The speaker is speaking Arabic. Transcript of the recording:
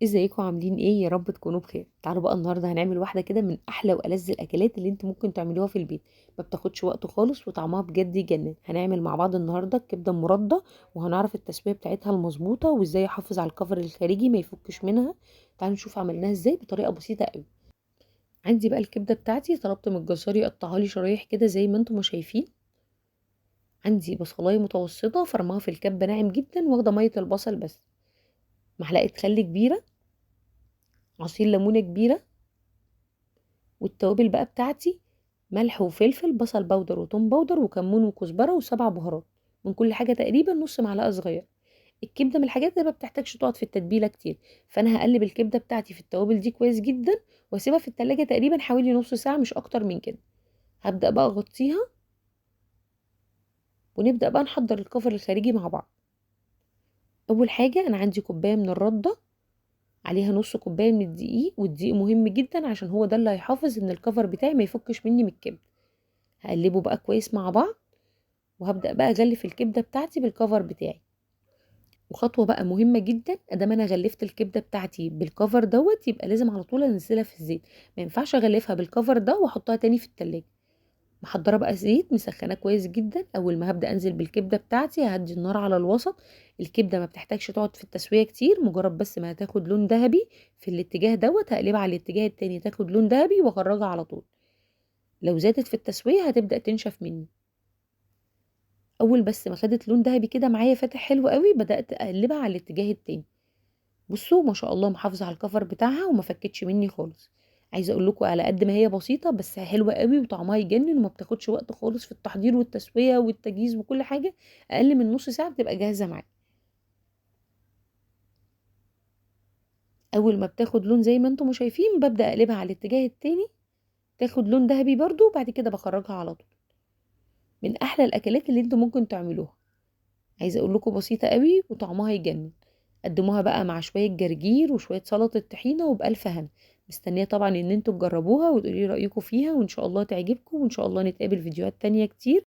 ازيكم عاملين ايه؟ يا رب تكونوا بخير. تعالوا بقى النهارده هنعمل واحده كده من احلى والذ الاكلات اللي انتوا ممكن تعملوها في البيت. ما بتاخدش وقت خالص وطعمها بجد يجنن. هنعمل مع بعض النهارده الكبده المرده، وهنعرف التسويه بتاعتها المظبوطه وازاي احافظ على الكفر الخارجي ما يفكش منها. تعالوا نشوف عملناها ازاي بطريقه بسيطه قوي. عندي بقى الكبده بتاعتي، طلبت من الجزار يقطعها لي شرايح كده زي ما انتم ما شايفين. عندي بصلايه متوسطه فرمها في الكبه ناعم جدا، واخده ميه البصل بس. معلقه خل كبيره، عصير ليمونه كبيره، والتوابل بقى بتاعتي: ملح وفلفل، بصل بودر وتوم بودر وكمون وكزبره وسبع بهارات. من كل حاجه تقريبا نص معلقه صغيره. الكبده من الحاجات اللي ما بتحتاجش تقعد في التتبيله كتير، فانا هقلب الكبده بتاعتي في التوابل دي كويس جدا، واسيبها في التلاجة تقريبا حوالي نص ساعه مش اكتر من كده. هبدا بقى اغطيها، ونبدا بقى نحضر الكفر الخارجي مع بعض. اول حاجه انا عندي كوبايه من الرده، عليها نص كوبايه من الدقيق، والدقيق مهم جدا عشان هو ده اللي هيحافظ ان الكفر بتاعي ما يفكش مني من الكبده. هقلبه بقى كويس مع بعض، وهبدأ بقى اغلف الكبدة بتاعتي بالكفر بتاعي. وخطوة بقى مهمة جدا، ادام انا غلفت الكبدة بتاعتي بالكفر دوت يبقى لازم على طول انزلها في الزيت. ما ينفعش اغلفها بالكفر ده واحطها تاني في التلاجة. محضرة بقى زيت مسخناه كويس جدا. اول ما هبدأ انزل بالكبدة بتاعتي هدي النار على الوسط. الكبدة ما بتحتاجش تقعد في التسوية كتير، مجرد بس ما هتاخد لون ذهبي في الاتجاه دوت هقلبها على الاتجاه التاني تاخد لون ذهبي واخرجها على طول. لو زادت في التسوية هتبدأ تنشف مني. اول بس ما خدت لون دهبي كده معايا فاتح حلو قوي، بدات اقلبها على الاتجاه التاني. بصوا ما شاء الله محافظه على الكفر بتاعها وما فكتش مني خالص. عايزه اقول لكم على قد ما هي بسيطه بس حلوه قوي وطعمها يجنن، وما بتاخدش وقت خالص في التحضير والتسويه والتجهيز وكل حاجه. اقل من نص ساعه بتبقى جاهزه معايا. اول ما بتاخد لون زي ما انتم شايفين ببدا اقلبها على الاتجاه التاني، تاخد لون دهبي برضو، وبعد كده بخرجها على طول. من احلى الاكلات اللي انتم ممكن تعملوها. عايزه اقول لكم بسيطه قوي وطعمها يجنن. قدموها بقى مع شويه جرجير وشويه سلطه طحينه وبألف هنا. مستنيه طبعا ان انتوا تجربوها وتقولي رايكم فيها، وان شاء الله تعجبكم، وان شاء الله نتقابل فيديوهات تانية كتير.